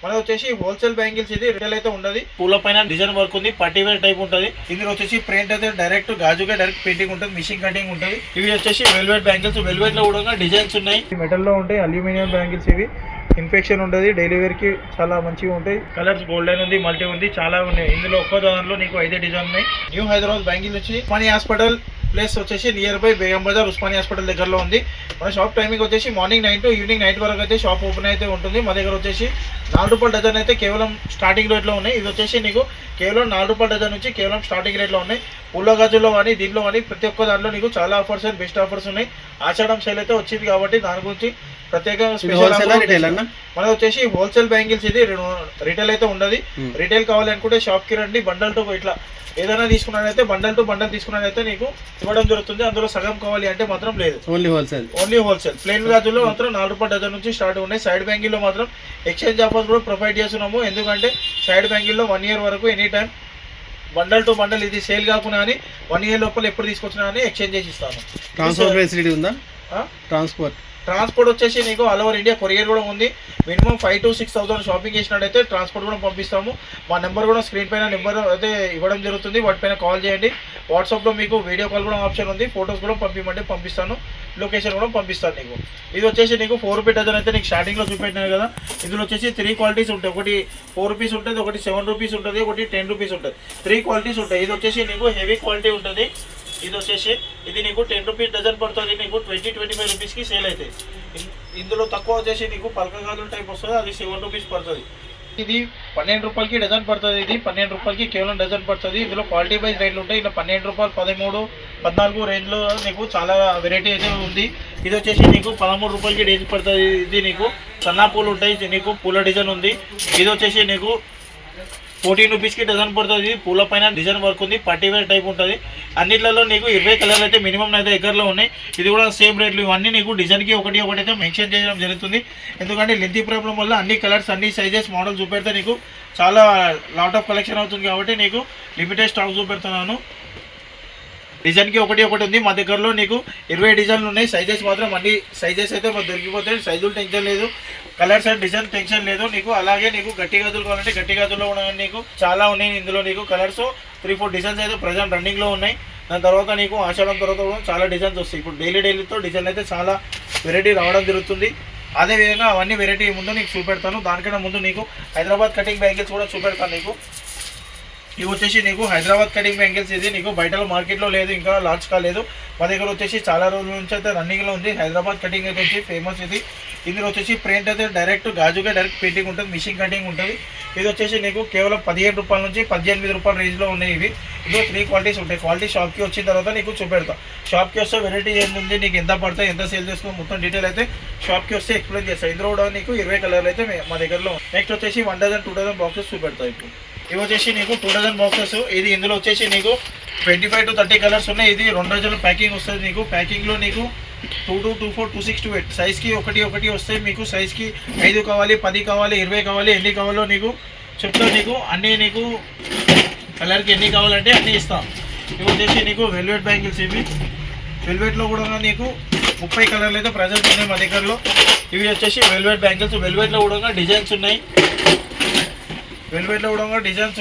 మనది వచ్చేసి wholesale bangles, ఇది రిటైల్ అయితే ఉండదు. పూల పైన డిజైన్ వర్క్ ఉంది, పట్టీ వేర్ టైప్ ఉంటుంది. ఇందులో వచ్చేసి ప్రింట్ అయితే డైరెక్ట్ గాజుగా డైరెక్ట్ పెయింటింగ్ ఉంటుంది, మిషన్ కటింగ్ ఉంటుంది. ఇవి వచ్చేసి వెల్వెట్ బ్యాంగిల్స్, వెల్వెట్ లో కూడా డిజైన్స్ ఉన్నాయి. మెటల్ లో ఉంటాయి, అల్యూమినియం బ్యాంగిల్స్ ఇవి. ఇన్ఫెక్షన్ ఉండదు, డైలీ వేర్ కి చాలా మంచిగా ఉంటాయి. కలర్స్ గోల్డెన్ ఉంది, మల్టీ ఉంది, చాలా ఉన్నాయి. ఇందులో ఒక్కో దానిలో నీకు 5 డిజైన్ ఉన్నాయి. న్యూ హైదరాబాద్ బ్యాంగిల్ వచ్చి ఉస్మానియా హాస్పిటల్ ప్లేస్ వచ్చేసి near by Begum Bazaar Osmania hospital దగ్గరలో ఉంది. మన షాప్ టైమింగ్ వచ్చేసి మార్నింగ్ 9 to ఈవినింగ్ 9 వరకు అయితే షాప్ ఓపెన్ అయితే ఉంటుంది. మా దగ్గర వచ్చేసి 4 రూపాయల డజన్ అయితే కేవలం స్టార్టింగ్ రేట్లో ఉన్నాయి. ఇది వచ్చేసి నీకు కేవలం 4 రూపాయల డజన్ నుంచి కేవలం స్టార్టింగ్ రేట్లో ఉన్నాయి. పూల గాజుల్లో కానీ దీంట్లో కానీ ప్రతి ఒక్క దాంట్లో నీకు చాలా ఆఫర్స్ అండ్ బెస్ట్ ఆఫర్స్ ఉన్నాయి. ఆషాఢం సేల్ అయితే వచ్చింది కాబట్టి దాని గురించి ప్రత్యేకంగా స్పెషల్. మనది వచ్చేసి హోల్సేల్ బ్యాంగిల్స్, ఇది రిటైల్ అయితే ఉండదు. రిటైల్ కావాలనుకుంటే షాప్ కి రండి. బండల్ టు ఇట్లా ఏదైనా తీసుకున్నట్లయితే బండల్ టు బండల్ తీసుకున్నట్లయితే నీకు ఇవ్వడం జరుగుతుంది. అందులో సగం కావాలి అంటే మాత్రం లేదు, ఓన్లీ హోల్సేల్. ప్లెయిన్ గాజుల్లో మాత్రం 4 రూపాయల డజన్ నుంచి స్టార్ట్ ఉన్నాయి. సైడ్ బ్యాంగిల్లో మాత్రం ఎక్స్చేంజ్ ఆఫర్స్ కూడా ప్రొవైడ్ చేస్తున్నాము. ఎందుకంటే సైడ్ బ్యాంగిల్లో 1 year వరకు any time bundle to bundle ఇది సేల్ కాకుండా అని 1 year లోపల ఎప్పుడు తీసుకొచ్చినా అని ఎక్స్చేంజ్ చేసి ఇస్తాను. ట్రాన్స్పోర్ట్ ఫెసిలిటీ ఉందా? ట్రాన్స్పోర్ట్ వచ్చేసి నీకు ఆల్ ఓవర్ ఇండియా కొరియర్ కూడా ఉంది. మినిమం 5,000 to 6,000 షాపింగ్ చేసినట్టయితే ట్రాన్స్పోర్ట్ కూడా పంపిస్తాము. మా నెంబర్ కూడా స్క్రీన్ పైన నెంబర్ అయితే ఇవ్వడం జరుగుతుంది, వాటిపైన కాల్ చేయండి. వాట్సాప్లో మీకు వీడియో కాల్ కూడా ఆప్షన్ ఉంది, ఫొటోస్ కూడా పంపిస్తాను, లొకేషన్ కూడా పంపిస్తాను నీకు. ఇది వచ్చేసి నీకు 4 రూపీ డజన్ అయితే నీకు స్టార్టింగ్లో చూపెట్టినాను కదా. ఇందులో వచ్చేసి 3 క్వాలిటీస్ ఉంటాయి. ఒకటి 4 రూపీస్ ఉంటుంది, ఒకటి 7 రూపీస్ ఉంటుంది, ఒకటి 10 రూపీస్ ఉంటుంది. 3 క్వాలిటీస్ ఉంటాయి. ఇది వచ్చేసి నీకు హెవీ క్వాలిటీ ఉంటుంది. ఇది వచ్చేసి ఇది నీకు 10 రూపీస్ డజన్ పడుతుంది. నీకు 20-25 రూపీస్కి సేల్ అవుతాయి. ఇందులో తక్కువ వచ్చేసి నీకు పల్క గాజుల టైప్ వస్తుంది, అది 7 రూపీస్ పడుతుంది. ఇది 12 రూపాయలకి డజన్ పడుతుంది. ఇది 12 రూపాయలకి కేవలం డజన్ పడుతుంది. ఇందులో క్వాలిటీ వైజ్ రేట్లు ఉంటాయి. ఇలా 12 రూపాయలు, 13, 14 రేంజ్లో నీకు చాలా వెరైటీ అయితే ఉంది. ఇది వచ్చేసి నీకు 13 రూపాయలకి డేజ్ పడుతుంది. ఇది నీకు సన్నా పూలు ఉంటాయి, నీకు పూల డిజైన్ ఉంది. ఇది వచ్చేసి నీకు 14 రూపీస్కి డజన్ పడుతుంది. పూల పైన డిజైన్ వర్క్ ఉంది, పట్టీ వేర్ టైప్ ఉంటుంది. అన్నిట్లలో నీకు 20 కలర్లు అయితే మినిమం అయితే దగ్గరలో ఉన్నాయి. ఇది కూడా సేమ్ రేట్లు. ఇవన్నీ నీకు డిజైన్కి ఒకటి అయితే మెన్షన్ చేయడం జరుగుతుంది. ఎందుకంటే లెంతీ ప్రాబ్లం వల్ల అన్ని కలర్స్, అన్ని సైజెస్, మోడల్ చూపెడితే నీకు చాలా లాట్ ఆఫ్ కలెక్షన్ అవుతుంది కాబట్టి నీకు లిమిటెడ్ స్టాక్ చూపెడుతున్నాను. డిజైన్కి ఒకటి ఉంది. మా దగ్గరలో నీకు 20 డిజైన్లు ఉన్నాయి. సైజెస్ మాత్రం అన్ని సైజెస్ అయితే మాకు దొరికిపోతాయి. సైజులు టెన్షన్ లేదు, కలర్స్ అండ్ డిజైన్ టెన్షన్ లేదు నీకు. అలాగే నీకు గట్టి గాజులు కావాలంటే గట్టి గాజుల్లో కూడా నీకు చాలా ఉన్నాయి. ఇందులో నీకు కలర్స్ 3-4 డిజైన్స్ అయితే ప్రజెంట్ రన్నింగ్లో ఉన్నాయి. దాని తర్వాత నీకు ఆషాఢం తర్వాత కూడా చాలా డిజైన్స్ వస్తాయి. ఇప్పుడు డైలీతో డిజైన్ అయితే చాలా వెరైటీ రావడం జరుగుతుంది. అదేవిధంగా అవన్నీ వెరైటీ ముందు నీకు చూపెడతాను. దానికన్నా ముందు నీకు హైదరాబాద్ కటింగ్ బ్యాంగిల్స్ కూడా చూపెడతాను నీకు. ఇవి వచ్చేసి నీకు హైదరాబాద్ కటింగ్ బ్యాంగిల్స్. ఇది నీకు బయట మార్కెట్లో లేదు, ఇంకా లాంచ్ కాలేదు. మా దగ్గర వచ్చేసి చాలా రోజుల నుంచి అయితే రన్నింగ్లో ఉంది. హైదరాబాద్ కటింగ్ అయితే వచ్చి ఫేమస్ ఇది. ఇందులో వచ్చేసి ప్రింట్ అయితే డైరెక్ట్ గాజుగా డైరెక్ట్ పెయింటింగ్ ఉంటుంది, మిషన్ కటింగ్ ఉంటుంది. ఇది వచ్చేసి నీకు కేవలం 17 రూపాయల నుంచి 18 రూపాయల రేంజ్లో ఉన్నాయి ఇవి. ఇందులో 3 క్వాలిటీస్ ఉంటాయి. క్వాలిటీ షాప్కి వచ్చిన తర్వాత నీకు చూపెడతా. షాప్కి వస్తే వెరైటీ ఏంటి, నీకు ఎంత పడతాయి, ఎంత సేల్ చేసుకో మొత్తం డీటెయిల్ అయితే షాప్కి వస్తే ఎక్స్ప్లెయిన్ చేస్తాను. ఇందులో కూడా నీకు 20 కలర్లు అయితే మా దగ్గరలో. నెక్స్ట్ వచ్చేసి 1 డజన్ 2 డజన్ బాక్సెస్ చూపెడతాయి. ఇప్పుడు ఇవి వచ్చేసి నీకు 2 డజన్ బాక్సెస్. ఇది ఇందులో వచ్చేసి నీకు 25 to 30 కలర్స్ ఉన్నాయి. ఇది 2 డజన్ల ప్యాకింగ్ వస్తుంది నీకు. ప్యాకింగ్లో నీకు 2, 2, 2, 4, 2, 6, 2, 8 సైజ్కి ఒకటి వస్తాయి మీకు. సైజ్కి 5 కావాలి, 10 కావాలి, 20 కావాలి, ఎన్ని కావాలో నీకు చెప్తా. నీకు అన్నీ నీకు కలర్కి ఎన్ని కావాలంటే అన్నీ ఇస్తాం. ఇవి వచ్చేసి నీకు వెల్వెట్ బ్యాంగిల్స్. ఇవి వెల్వెట్లో కూడా నీకు 30 కలర్లు అయితే ప్రజెంట్ ఉన్నాయి మా దగ్గరలో. ఇవి వచ్చేసి వెల్వెట్ బ్యాంగిల్స్. వెల్వెట్లో కూడా డిజైన్స్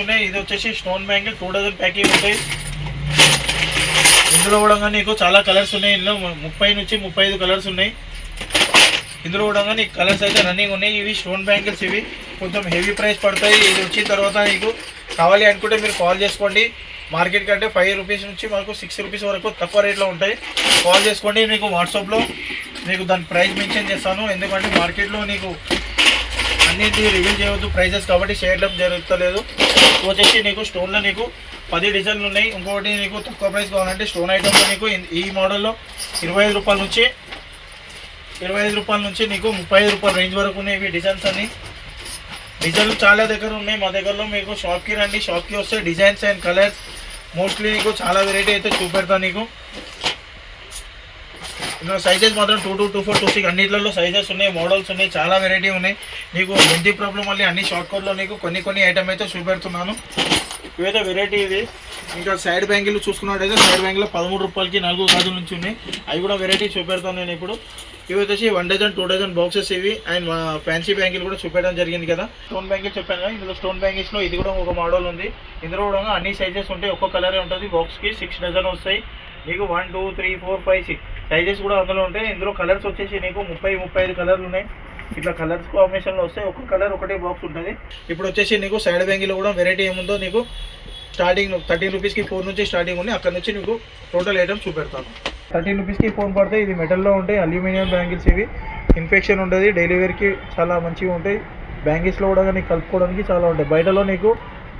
ఉన్నాయి. ఇది వచ్చేసి స్టోన్ బ్యాంగిల్ 2 డజన్ ప్యాకింగ్ ఉంటాయి. ఇందులో కూడా నీకు చాలా కలర్స్ ఉన్నాయి. ఇందులో 30 నుంచి 35 కలర్స్ ఉన్నాయి. ఇందులో కూడా నీకు కలర్స్ అయితే రన్నింగ్ ఉన్నాయి. ఇవి స్టోన్ బ్యాంగిల్స్. ఇవి కొంచెం హెవీ ప్రైస్ పడతాయి. ఇది వచ్చిన తర్వాత నీకు కావాలి అనుకుంటే మీరు కాల్ చేసుకోండి. మార్కెట్ కంటే 5 రూపీస్ నుంచి మాకు 6 రూపీస్ వరకు తక్కువ రేట్లో ఉంటాయి. కాల్ చేసుకోండి. మీకు వాట్సాప్లో మీకు దాని ప్రైస్ మెన్షన్ చేస్తాను. ఎందుకంటే మార్కెట్లో నీకు అన్నింటి రివీల్ చేయవద్దు ప్రైజెస్ కాబట్టి చేయడం జరుగుతలేదు. వచ్చేసి నీకు స్టోన్లో నీకు 10 డిజైన్లు ఉన్నాయి. ఇంకొకటి నీకు తక్కువ ప్రైస్ కావాలంటే స్టోన్ ఐటమ్లో నీకు ఈ మోడల్లో 25 రూపాయల నుంచి నీకు 35 రూపాయల రేంజ్ వరకు ఉన్నాయి. ఇవి డిజైన్స్ అన్ని డిజైన్లు చాలా దగ్గర ఉన్నాయి. మా దగ్గరలో మీకు షాప్కి రండి. షాప్కి వస్తే డిజైన్స్ అండ్ కలర్స్ మోస్ట్లీ నీకు చాలా వెరైటీ అయితే చూపెడతాను నీకు. ఇందులో సైజెస్ మాత్రం 2, 2, 2, 4, 2, 6 అన్నిట్లలో సైజెస్ ఉన్నాయి, మోడల్స్ ఉన్నాయి, చాలా వెరైటీ ఉన్నాయి. నీకు లెంతీ ప్రాబ్లం వల్ల అన్ని షార్ట్ కట్లో నీకు కొన్ని ఐటమ్ అయితే చూపెడుతున్నాను. ఇవైతే వెరైటీ ఇది ఇంకా సైడ్ బ్యాంగిల్ చూసుకున్నట్టయితే సైడ్ బ్యాంగిల్ 13 రూపాయలకి 4 గాజుల నుంచి ఉన్నాయి. అవి కూడా వెరైటీ చూపెడతాను నేను ఇప్పుడు. ఇవి వచ్చేసి 1 డజన్ 2 డజన్ బాక్సెస్ ఇవి. అండ్ ఫ్యాన్సీ బ్యాంగిల్ కూడా చూపెట్టడం జరిగింది కదా. స్టోన్ బ్యాంగిల్ చెప్పాను కదా, ఇందులో స్టోన్ బ్యాంగిల్స్లో ఇది కూడా ఒక మోడల్ ఉంది. ఇందులో కూడా అన్ని సైజెస్ ఉంటాయి, ఒక్కో కలరే ఉంటుంది. బాక్స్కి 6 డజన్ వస్తాయి నీకు. 1 2 3 4 5 6 సైజెస్ కూడా అందులో ఉంటాయి. ఇందులో కలర్స్ వచ్చేసి నీకు 30-35 కలర్లు ఉన్నాయి. ఇట్లా కలర్స్ కాంబినేషన్లో వస్తాయి, ఒక్క కలర్ ఒకటే బాక్స్ ఉంటుంది. ఇప్పుడు వచ్చేసి నీకు సైడ్ బ్యాంగిల్ కూడా వెరైటీ ఏముందో నీకు స్టార్టింగ్ 13 రూపీస్కి 4 నుంచి స్టార్టింగ్ ఉంది. అక్కడ నుంచి నీకు టోటల్ ఐటమ్ చూపెడతాను. 13 రూపీస్కి 4 పడతాయి. ఇది మెటల్లో ఉంటాయి, అల్యూమినియం బ్యాంగిల్స్ ఇవి. ఇన్ఫెక్షన్ ఉంటుంది, డైలీ వేర్కి చాలా మంచిగా ఉంటాయి. బ్యాంగిల్స్లో కూడా నీకు కలుపుకోవడానికి చాలా ఉంటాయి. బయటలో నీకు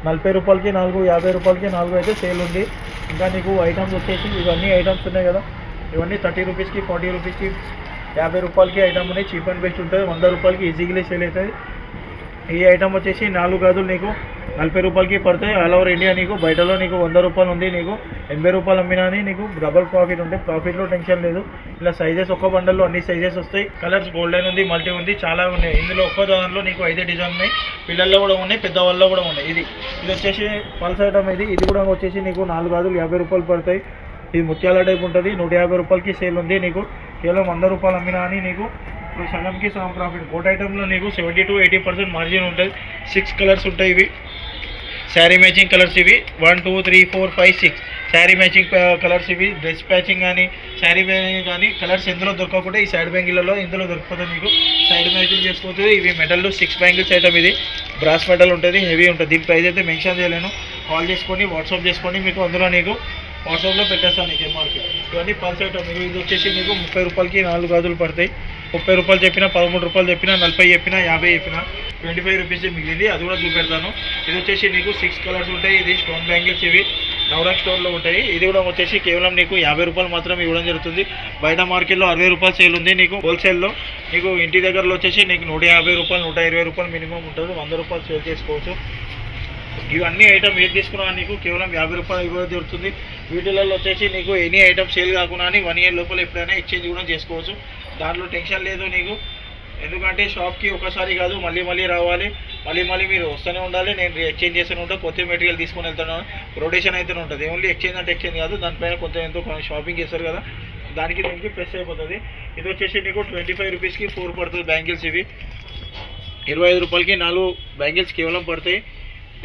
40 రూపాయలకి 4, 50 రూపాయలకి 4 అయితే సేల్ ఉంది. ఇంకా నీకు ఐటమ్స్ వచ్చేసి ఇవన్నీ ఐటమ్స్ ఉన్నాయి కదా, ఇవన్నీ 30 రూపీస్కి 40 రూపీస్కి 50 రూపాయలకి ఐటమ్ ఉన్నాయి. చీప్ అండ్ బెస్ట్ ఉంటుంది. 100 రూపాయలకి ఈజీగా సేల్ అవుతుంది. ఈ ఐటమ్ వచ్చేసి 4 గాజులు నీకు 40 రూపాయలకి పడతాయి. ఆల్ ఓవర్ ఇండియా నీకు బయటలో నీకు 100 రూపాయలు ఉంది, నీకు 80 రూపాయలు అమ్మినా నీకు డబల్ ప్రాఫిట్ ఉంటుంది. ప్రాఫిట్లో టెన్షన్ లేదు. ఇలా సైజెస్ ఒక్క బండల్లో అన్ని సైజెస్ వస్తాయి. కలర్స్ గోల్డెన్ ఉంది, మల్టీ ఉంది, చాలా ఉన్నాయి. ఇందులో ఒక్క దానిలో నీకు 5 డిజైన్ ఉన్నాయి. పిల్లల్లో కూడా ఉన్నాయి, పెద్దవాళ్ళలో కూడా ఉన్నాయి. ఇది వచ్చేసి పల్స్ ఐటమ్. ఇది కూడా వచ్చేసి నీకు 4 గాజులు 50 రూపాయలు పడతాయి. ఇది ముత్యాల టైప్ ఉంటుంది. 150 రూపాయలకి సేల్ ఉంది. నీకు కేవలం 100 రూపాయలు అమ్మినా అని నీకు ఇప్పుడు సగంకి సగం ప్రాఫిట్. కోట్ ఐటెంలో నీకు 70 to 80% మార్జిన్ ఉంటుంది. 6 కలర్స్ ఉంటాయి. ఇవి శారీ మ్యాచింగ్ కలర్స్ ఇవి. 1 2 3 4 5 6 శారీ మ్యాచింగ్ కలర్స్ ఇవి. డ్రెస్ ప్యాచింగ్ కానీ శారీ మ్యాచింగ్ కానీ కలర్స్ ఎందులో దొరకకుండా ఈ సైడ్ బ్యాంగిల్లో ఇందులో దొరుకుతుంది. మీకు సైడ్ మ్యాచింగ్ చేసుకోవచ్చు. ఇవి మెటల్లో 6 బ్యాంగిల్స్ ఐటమ్. ఇది బ్రాస్ మెటల్ ఉంటుంది, హెవీ ఉంటుంది. దీని ప్రైస్ అయితే మెన్షన్ చేయలేను. కాల్ చేసుకొని వాట్సాప్ చేసుకోండి, మీకు అందులో నీకు వాట్సాప్లో పెట్టేస్తాను నీకు ఎంఆర్పి. ఇవన్నీ పల్స్ ఐటమ్. ఇది వచ్చేసి నీకు 30 రూపాయలకి 4 గాజులు పడతాయి. 30 రూపాయలు చెప్పినా, 13 రూపాయలు చెప్పినా, 40 చెప్పినా, 50 చెప్పినా 25 రూపీస్ మిగిలింది. అది కూడా చూపెడతాను. ఇది వచ్చేసి నీకు 6 కలర్స్ ఉంటాయి. ఇది స్టోన్ బ్యాంగిల్స్ ఇవి నవరాక్ స్టోన్లో ఉంటాయి. ఇది కూడా వచ్చేసి కేవలం నీకు 50 రూపాయలు మాత్రం ఇవ్వడం జరుగుతుంది. బయట మార్కెట్లో 60 రూపాయలు సేల్ ఉంది. నీకు హోల్సేల్లో నీకు ఇంటి దగ్గరలో వచ్చేసి నీకు 150 రూపాయలు 120 రూపాయలు మినిమం ఉంటుంది. 100 రూపాయలు సేల్ చేసుకోవచ్చు. ఇవన్నీ ఐటమ్ ఏది తీసుకున్నా నీకు కేవలం 50 రూపాయలు ఇవ్వడం జరుగుతుంది. వీటిలలో వచ్చేసి నీకు ఎనీ ఐటమ్ సేల్ కాకుండా 1 ఇయర్ లోపల ఎప్పుడైనా ఎక్స్చేంజ్ కూడా చేసుకోవచ్చు. దాంట్లో టెన్షన్ లేదు నీకు. ఎందుకంటే షాప్కి ఒకసారి కాదు, మళ్ళీ రావాలి, మళ్ళీ మీరు వస్తూనే ఉండాలి. నేను ఎక్స్చేంజ్ చేస్తూనే ఉంటాను, కొత్త మెటీరియల్ తీసుకొని వెళ్తున్నాను. రొటేషన్ అయితేనే ఉంటుంది. ఓన్లీ ఎక్స్చేంజ్ అంటే ఎక్స్చేంజ్ కాదు, దానిపైన కొంత ఎంతో షాపింగ్ చేస్తారు కదా, దీనికి ప్లస్ అయిపోతుంది. ఇది వచ్చేసి నీకు 25 రూపీస్కి 4 పడుతుంది బ్యాంగిల్స్. ఇవి 25 రూపాయలకి 4 బ్యాంగిల్స్ కేవలం పడతాయి.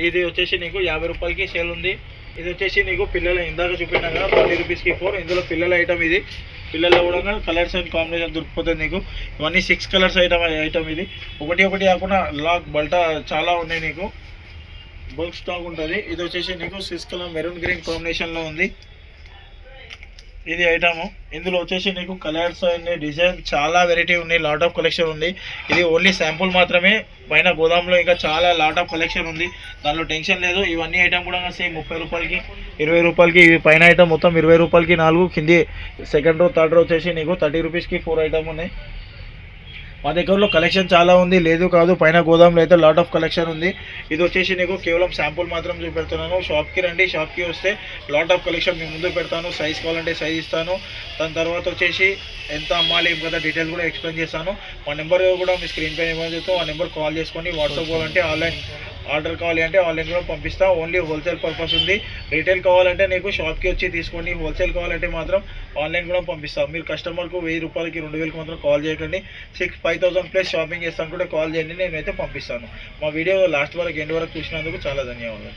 ఇది వచ్చేసి నీకు 50 రూపాయలకి సేల్ ఉంది. ఇది వచ్చేసి నీకు పిల్లల ఇందాక చూపినా కదా 40 రూపీస్కి 4. ఇందులో పిల్లల ఐటమ్. ఇది పిల్లల్లో కూడా కలర్స్ అండ్ కాంబినేషన్ దొరికిపోతుంది నీకు. ఇవన్నీ 6 కలర్స్ ఐటమ్. ఇది ఒకటి కాకుండా లాక్ బల్టా చాలా ఉన్నాయి నీకు. బల్క్ స్టాక్ ఉంటుంది. ఇది వచ్చేసి నీకు 6 కలర్ మెరూన్ గ్రీన్ కాంబినేషన్లో ఉంది. ఇది ఐటమ్. ఇందులో వచ్చేసి నీకు కలర్స్ అండ్ డిజైన్ చాలా వెరైటీ ఉన్నాయి. లాట్ ఆఫ్ కలెక్షన్ ఉంది. ఇది ఓన్లీ శాంపుల్ మాత్రమే. పైన గోదాంలో ఇంకా చాలా లాట్ ఆఫ్ కలెక్షన్ ఉంది, దానిలో టెన్షన్ లేదు. ఇవన్నీ ఐటమ్ కూడా సేమ్ 30 రూపాయలకి 20 రూపాయలకి. ఇవి పైన ఐటమ్ మొత్తం 20 రూపాయలకి 4. కింది సెకండ్ రో థర్డ్ రో వచ్చేసి నీకు 30 రూపీస్కి 4 ఐటమ్ ఉన్నాయి. మా దగ్గరలో కలెక్షన్ చాలా ఉంది, లేదు కాదు. పైన గోదాంలో అయితే లాట్ ఆఫ్ కలెక్షన్ ఉంది. ఇది వచ్చేసి నీకు కేవలం శాంపుల్ మాత్రం చూపెడుతున్నాను. షాప్కి రండి, షాప్కి వస్తే లాట్ ఆఫ్ కలెక్షన్ మీ ముందు పెడతాను. సైజ్ కావాలంటే సైజ్ ఇస్తాను. దాని తర్వాత వచ్చేసి ఎంత అమ్మాలి ఏం కదా డీటెయిల్స్ కూడా ఎక్స్ప్లెయిన్ చేస్తాను. మా నెంబర్ కూడా మీ స్క్రీన్ పైన ఇవ్వడం చెప్తాం. ఆ నెంబర్ కాల్ చేసుకొని వాట్సాప్ కావాలంటే ఆన్లైన్ ఆర్డర్ కావాలి అంటే ఆన్లైన్ కూడా పంపిస్తా. ఓన్లీ హోల్సేల్ పర్పస్ ఉంది. రీటైల్ కావాలంటే నీకు షాప్కి వచ్చి తీసుకోండి. హోల్సేల్ కావాలంటే మాత్రం ఆన్లైన్ కూడా పంపిస్తాం. మీరు కస్టమర్కు 1000 రూపాయలకి 2000కి మాత్రం కాల్ చేయకండి. 5000 ప్లస్ షాపింగ్ చేస్తాను కూడా కాల్ చేయండి, నేనైతే పంపిస్తాను. మా వీడియో లాస్ట్ వరకు ఎండ్ వరకు చూసినందుకు చాలా ధన్యవాదాలు.